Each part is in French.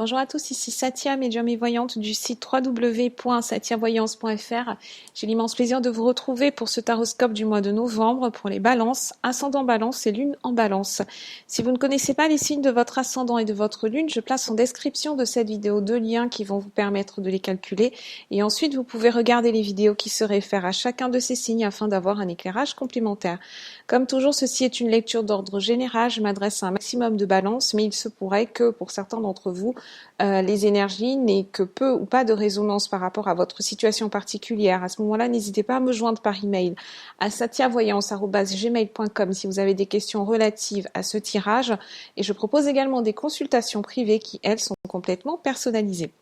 Bonjour à tous, ici Satia, médium et voyante du site www.satiavoyance.fr. J'ai l'immense plaisir de vous retrouver pour ce taroscope du mois de novembre pour les balances, ascendant balance et lune en balance. Si vous ne connaissez pas les signes de votre ascendant et de votre lune, je place en description de cette vidéo deux liens qui vont vous permettre de les calculer et ensuite vous pouvez regarder les vidéos qui se réfèrent à chacun de ces signes afin d'avoir un éclairage complémentaire. Comme toujours, ceci est une lecture d'ordre général, je m'adresse à un maximum de balances, mais il se pourrait que pour certains d'entre vous, les énergies n'aient que peu ou pas de résonance par rapport à votre situation particulière. À ce moment-là, n'hésitez pas à me joindre par email à satiavoyance@gmail.com si vous avez des questions relatives à ce tirage. Et je propose également des consultations privées qui, elles, sont complètement personnalisées.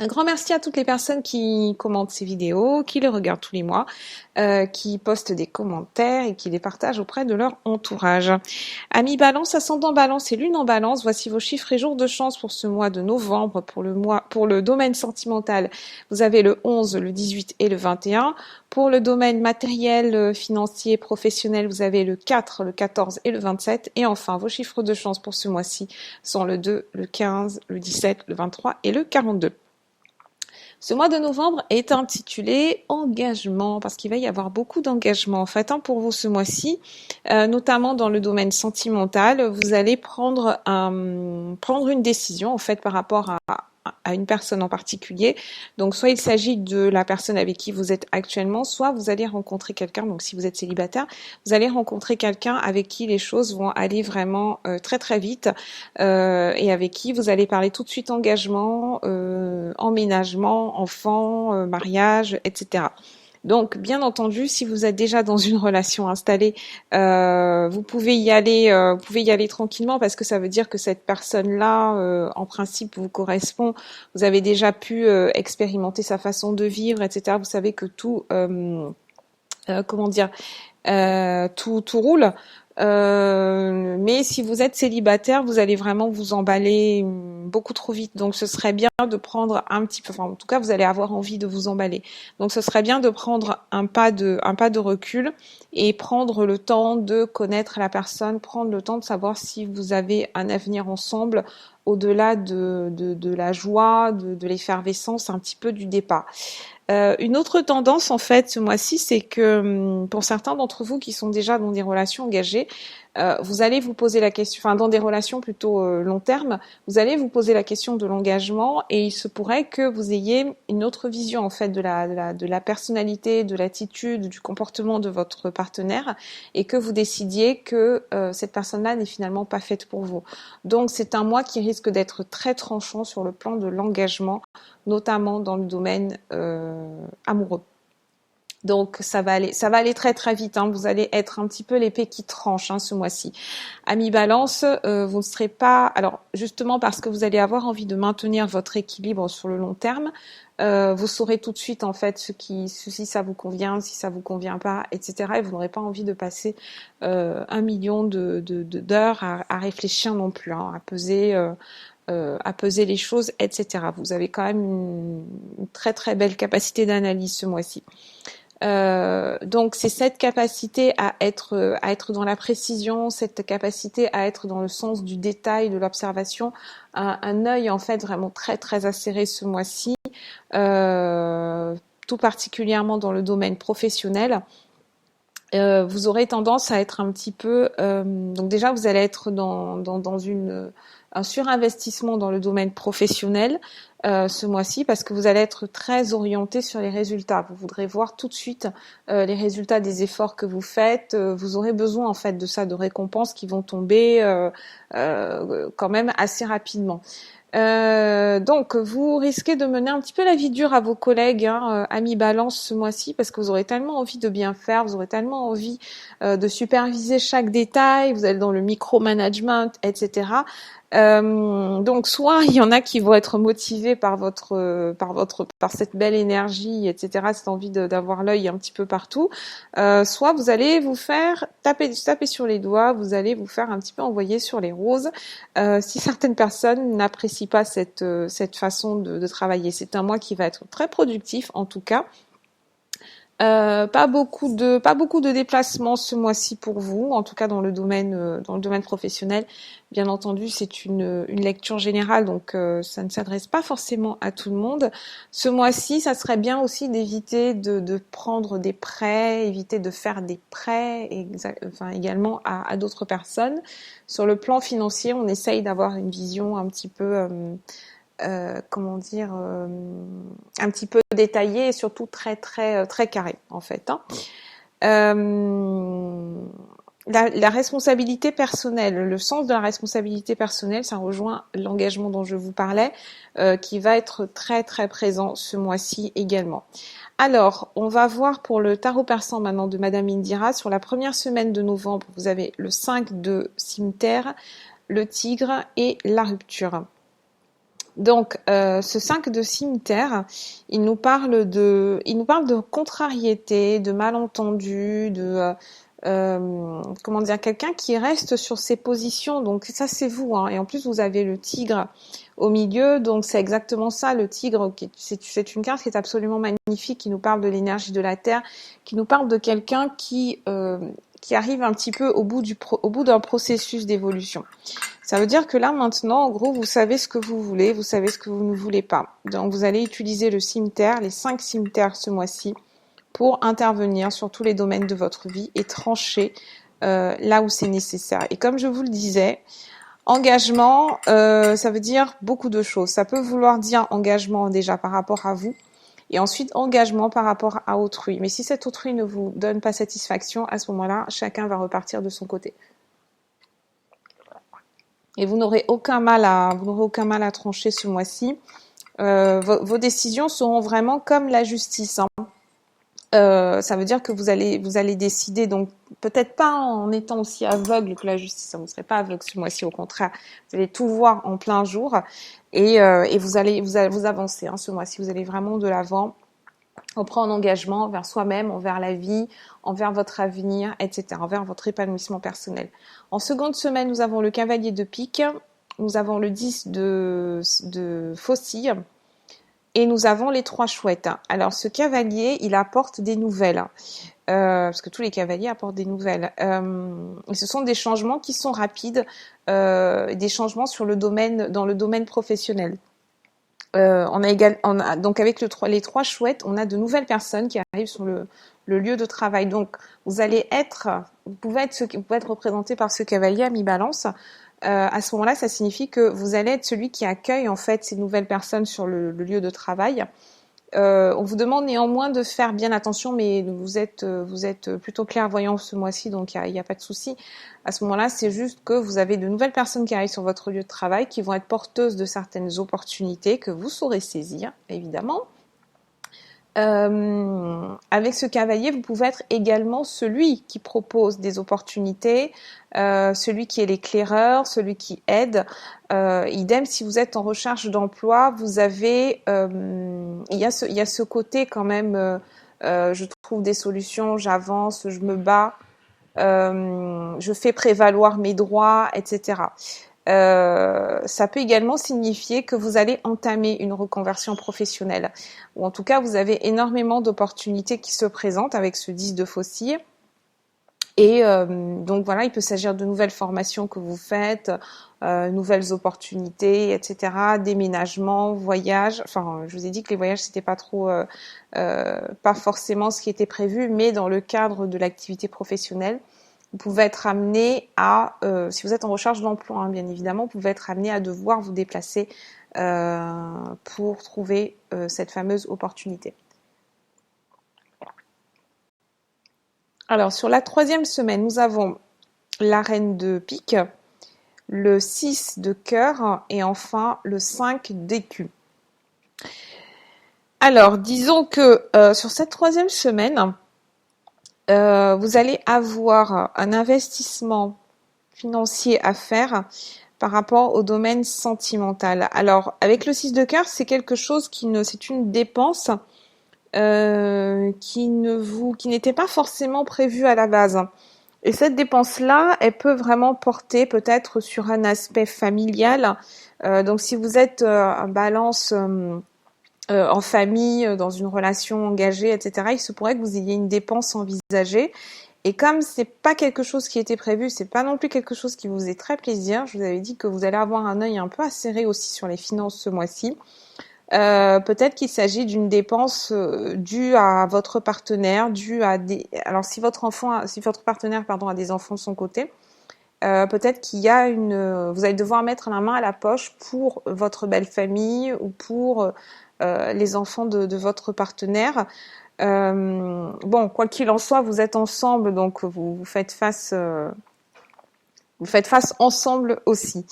Un grand merci à toutes les personnes qui commentent ces vidéos, qui les regardent tous les mois, qui postent des commentaires et qui les partagent auprès de leur entourage. Amis Balance, ascendant Balance et lune en Balance, voici vos chiffres et jours de chance pour ce mois de novembre. Pour le domaine sentimental, vous avez le 11, le 18 et le 21. Pour le domaine matériel, financier, professionnel, vous avez le 4, le 14 et le 27. Et enfin, vos chiffres de chance pour ce mois-ci sont le 2, le 15, le 17, le 23 et le 42. Ce mois de novembre est intitulé engagement parce qu'il va y avoir beaucoup d'engagement en fait pour vous ce mois-ci, notamment dans le domaine sentimental. Vous allez prendre une décision en fait par rapport à une personne en particulier. Donc soit il s'agit de la personne avec qui vous êtes actuellement, soit vous allez rencontrer quelqu'un, donc si vous êtes célibataire, vous allez rencontrer quelqu'un avec qui les choses vont aller vraiment très très vite et avec qui vous allez parler tout de suite engagement, emménagement, enfant, mariage, etc. Donc, bien entendu, si vous êtes déjà dans une relation installée, vous pouvez y aller tranquillement parce que ça veut dire que cette personne-là, en principe, vous correspond. Vous avez déjà pu expérimenter sa façon de vivre, etc. Vous savez que tout, tout roule. Mais si vous êtes célibataire, vous allez vraiment vous emballer beaucoup trop vite. Donc ce serait bien de prendre un petit peu, enfin en tout cas vous allez avoir envie de vous emballer. Donc ce serait bien de prendre un pas de recul et prendre le temps de connaître la personne, prendre le temps de savoir si vous avez un avenir ensemble au-delà de la joie, de l'effervescence un petit peu du départ. Une autre tendance en fait ce mois-ci, c'est que pour certains d'entre vous qui sont déjà dans des relations engagées, vous allez vous poser la question, enfin dans des relations plutôt long terme, vous allez vous poser la question de l'engagement et il se pourrait que vous ayez une autre vision en fait de la personnalité, de l'attitude, du comportement de votre partenaire et que vous décidiez que cette personne-là n'est finalement pas faite pour vous. Donc c'est un mois qui risque d'être très tranchant sur le plan de l'engagement, notamment dans le domaine amoureux. Donc ça va aller très très vite. Vous allez être un petit peu l'épée qui tranche ce mois-ci. Amis Balance, vous ne serez pas. Alors justement parce que vous allez avoir envie de maintenir votre équilibre sur le long terme, vous saurez tout de suite en fait si ça vous convient, si ça vous convient pas, etc. Et vous n'aurez pas envie de passer 1 million d'heures à réfléchir non plus, à peser les choses, etc. Vous avez quand même une très très belle capacité d'analyse ce mois-ci. Donc c'est cette capacité à être dans la précision, cette capacité à être dans le sens du détail, de l'observation, un œil en fait vraiment très très acéré ce mois-ci, tout particulièrement dans le domaine professionnel. Vous aurez tendance à être un petit peu, donc déjà vous allez être dans un surinvestissement dans le domaine professionnel ce mois-ci parce que vous allez être très orienté sur les résultats. Vous voudrez voir tout de suite les résultats des efforts que vous faites. Vous aurez besoin en fait de ça, de récompenses qui vont tomber quand même assez rapidement. Donc vous risquez de mener un petit peu la vie dure à vos collègues, amis Balance ce mois-ci, parce que vous aurez tellement envie de bien faire, vous aurez tellement envie de superviser chaque détail, vous êtes dans le micromanagement, etc. Donc soit il y en a qui vont être motivés par cette belle énergie, etc., cette envie d'avoir l'œil un petit peu partout, soit vous allez vous faire taper sur les doigts, vous allez vous faire un petit peu envoyer sur les roses si certaines personnes n'apprécient pas cette façon de travailler. C'est un mois qui va être très productif en tout cas. Pas beaucoup de déplacements ce mois-ci pour vous, en tout cas dans le domaine professionnel. Bien entendu, c'est une lecture générale, donc ça ne s'adresse pas forcément à tout le monde. Ce mois-ci, ça serait bien aussi d'éviter de prendre des prêts, éviter de faire des prêts, enfin également à d'autres personnes. Sur le plan financier, on essaye d'avoir une vision un petit peu comment dire, un petit peu détaillé et surtout très très très carré en fait. Hein. Euh, la responsabilité personnelle, le sens de la responsabilité personnelle, ça rejoint l'engagement dont je vous parlais, qui va être très très présent ce mois-ci également. Alors, on va voir pour le tarot persan maintenant de Madame Indira. Sur la première semaine de novembre, vous avez le 5 de cimetière, le tigre et la rupture. Donc, ce 5 de cimetière, il nous parle de contrariété, de malentendu, comment dire, quelqu'un qui reste sur ses positions. Donc ça, c'est vous, hein. Et en plus, vous avez le tigre au milieu, donc c'est exactement ça, le tigre. C'est une carte qui est absolument magnifique, qui nous parle de l'énergie de la terre, qui nous parle de quelqu'un qui arrive un petit peu au bout d'un processus d'évolution. Ça veut dire que là, maintenant, en gros, vous savez ce que vous voulez, vous savez ce que vous ne voulez pas. Donc, vous allez utiliser le cimetière, les 5 cimetières ce mois-ci, pour intervenir sur tous les domaines de votre vie et trancher là où c'est nécessaire. Et comme je vous le disais, engagement, ça veut dire beaucoup de choses. Ça peut vouloir dire engagement déjà par rapport à vous, et ensuite engagement par rapport à autrui. Mais si cet autrui ne vous donne pas satisfaction, à ce moment-là, chacun va repartir de son côté. Et vous n'aurez aucun mal à trancher ce mois-ci. Vos décisions seront vraiment comme la justice. Hein. Ça veut dire que vous allez décider, donc peut-être pas en étant aussi aveugle que la justice. Vous ne serez pas aveugle ce mois-ci, au contraire. Vous allez tout voir en plein jour et vous allez vous avancer. Hein, ce mois-ci, vous allez vraiment de l'avant. On prend un engagement envers soi-même, envers la vie, envers votre avenir, etc., envers votre épanouissement personnel. En seconde semaine, nous avons le cavalier de pique, nous avons le 10 de faucille et nous avons les 3 chouettes. Alors, ce cavalier, il apporte des nouvelles, parce que tous les cavaliers apportent des nouvelles. Et ce sont des changements qui sont rapides, des changements dans le domaine professionnel. Donc avec les 3 chouettes, on a de nouvelles personnes qui arrivent sur le lieu de travail. Donc vous pouvez être représenté par ce cavalier à mi-balance. À ce moment-là, ça signifie que vous allez être celui qui accueille en fait ces nouvelles personnes sur le lieu de travail. On vous demande néanmoins de faire bien attention, mais vous êtes plutôt clairvoyant ce mois-ci, donc il y a pas de souci. À ce moment-là, c'est juste que vous avez de nouvelles personnes qui arrivent sur votre lieu de travail, qui vont être porteuses de certaines opportunités que vous saurez saisir, évidemment. Avec ce cavalier, vous pouvez être également celui qui propose des opportunités, celui qui est l'éclaireur, celui qui aide. Idem, si vous êtes en recherche d'emploi, vous avez, il y a ce côté quand même, je trouve des solutions, j'avance, je me bats, je fais prévaloir mes droits, etc. Ça peut également signifier que vous allez entamer une reconversion professionnelle, ou en tout cas vous avez énormément d'opportunités qui se présentent avec ce 10 de faucille. Et donc voilà, il peut s'agir de nouvelles formations que vous faites, nouvelles opportunités, etc. Déménagement, voyage. Enfin, je vous ai dit que les voyages c'était pas forcément ce qui était prévu, mais dans le cadre de l'activité professionnelle. Vous pouvez être amené si vous êtes en recherche d'emploi, hein, bien évidemment, vous pouvez être amené à devoir vous déplacer pour trouver cette fameuse opportunité. Alors, sur la 3e semaine, nous avons la reine de pique, le 6 de cœur et enfin le 5 d'écu. Alors, disons que sur cette 3e semaine, vous allez avoir un investissement financier à faire par rapport au domaine sentimental. Alors, avec le 6 de cœur, c'est quelque chose c'est une dépense qui n'était pas forcément prévue à la base. Et cette dépense-là, elle peut vraiment porter peut-être sur un aspect familial. Donc, si vous êtes en balance en famille, dans une relation engagée, etc., il se pourrait que vous ayez une dépense envisagée. Et comme c'est pas quelque chose qui était prévu, c'est pas non plus quelque chose qui vous est très plaisir, je vous avais dit que vous allez avoir un œil un peu acéré aussi sur les finances ce mois-ci. Peut-être qu'il s'agit d'une dépense due à votre partenaire, due à des. Alors si votre partenaire a des enfants de son côté, peut-être qu'il y a vous allez devoir mettre la main à la poche pour votre belle famille ou pour les enfants de votre partenaire. Bon, quoi qu'il en soit, vous êtes ensemble, donc vous faites face ensemble aussi.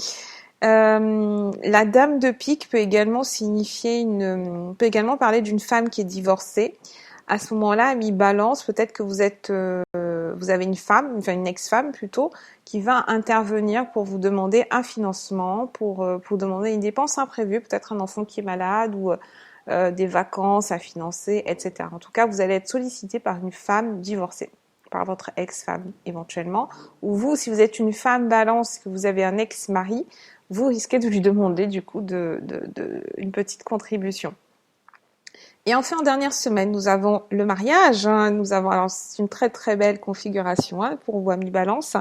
La dame de pique peut également peut également parler d'une femme qui est divorcée. À ce moment-là, ami Balance, peut-être que vous avez une femme, enfin une ex-femme plutôt, qui va intervenir pour vous demander un financement, pour demander une dépense imprévue, peut-être un enfant qui est malade ou des vacances à financer, etc. En tout cas, vous allez être sollicité par une femme divorcée, par votre ex-femme éventuellement, ou vous, si vous êtes une femme Balance, que vous avez un ex-mari, vous risquez de lui demander du coup une petite contribution. Et enfin, en dernière semaine, nous avons le mariage. Alors c'est une très très belle configuration pour vous, amis Balance.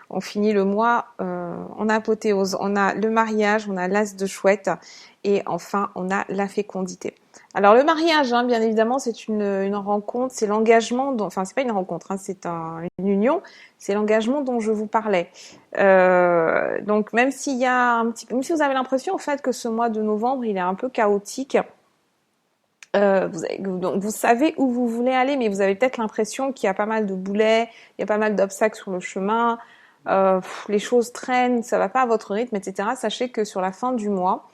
On finit le mois en apothéose. On a le mariage, on a l'as de chouette et enfin on a la fécondité. Alors le mariage, bien évidemment, c'est une rencontre, c'est l'engagement, enfin c'est pas une rencontre, c'est une union, c'est l'engagement dont je vous parlais. Donc même si vous avez l'impression en fait que ce mois de novembre il est un peu chaotique. Vous savez où vous voulez aller, mais vous avez peut-être l'impression qu'il y a pas mal de boulets, il y a pas mal d'obstacles sur le chemin, les choses traînent, ça va pas à votre rythme, etc. Sachez que sur la fin du mois,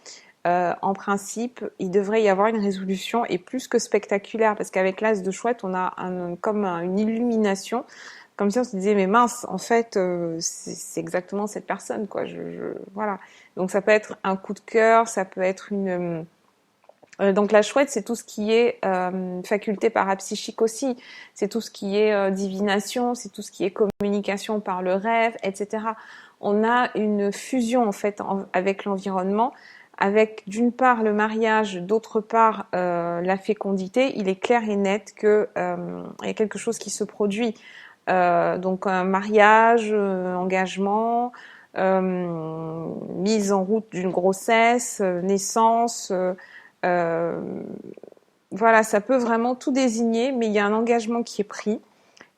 en principe, il devrait y avoir une résolution et plus que spectaculaire, parce qu'avec l'as de chouette, on a une illumination, comme si on se disait mais mince, en fait, c'est exactement cette personne, quoi. Voilà. Donc ça peut être un coup de cœur, ça peut être donc la chouette, c'est tout ce qui est faculté parapsychique aussi, c'est tout ce qui est divination, c'est tout ce qui est communication par le rêve, etc. On a une fusion en fait avec l'environnement, avec d'une part le mariage, d'autre part la fécondité. Il est clair et net que il y a quelque chose qui se produit. Donc un mariage, engagement, mise en route d'une grossesse, naissance. Voilà, ça peut vraiment tout désigner, mais il y a un engagement qui est pris,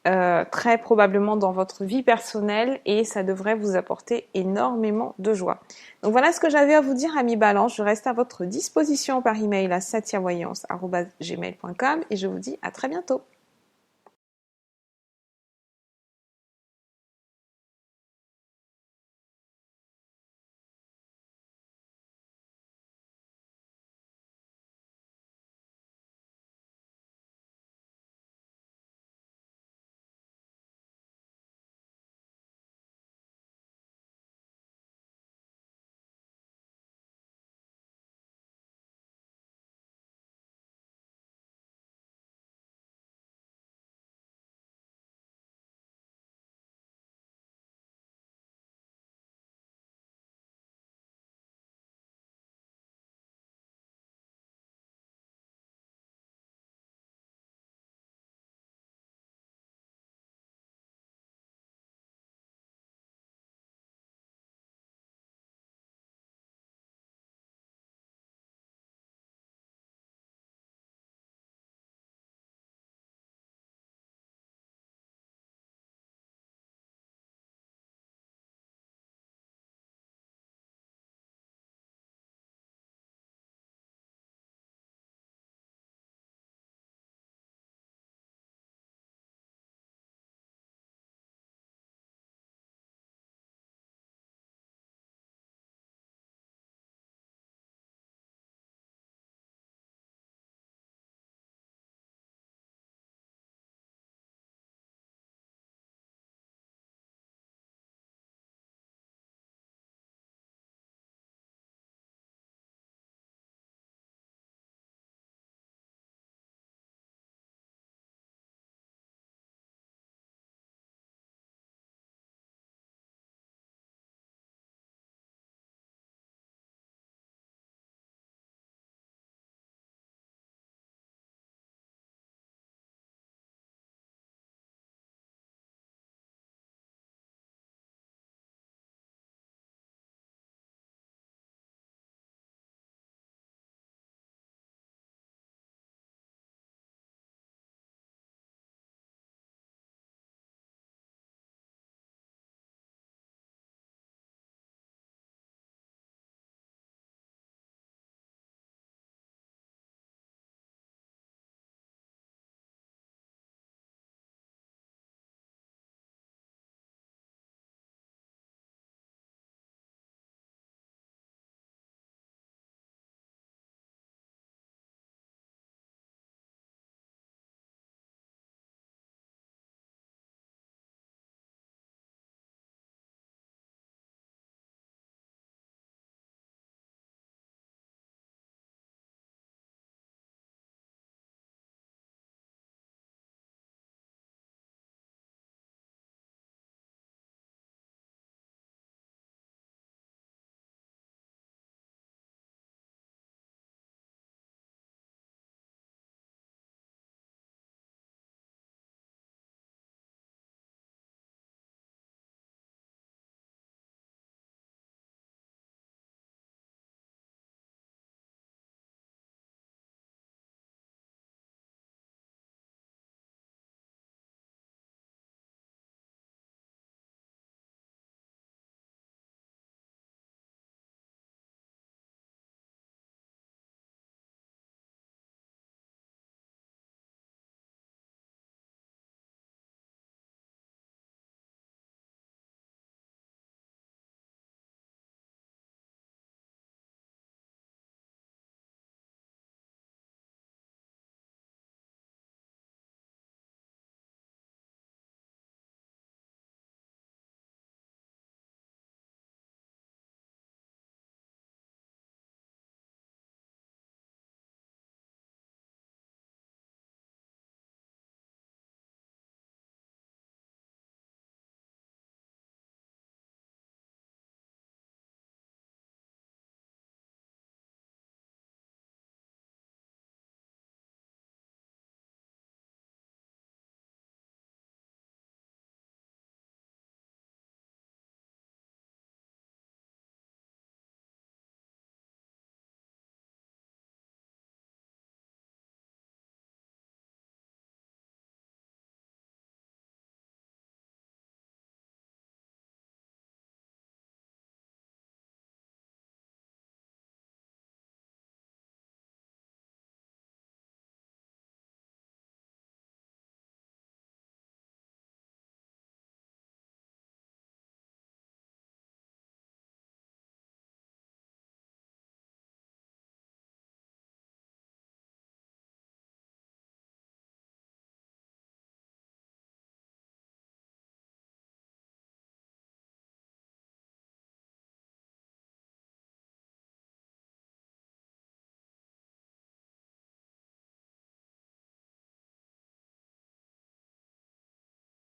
très probablement dans votre vie personnelle, et ça devrait vous apporter énormément de joie. Donc voilà ce que j'avais à vous dire, amis Balance. Je reste à votre disposition par email à satiavoyance@gmail.com et je vous dis à très bientôt.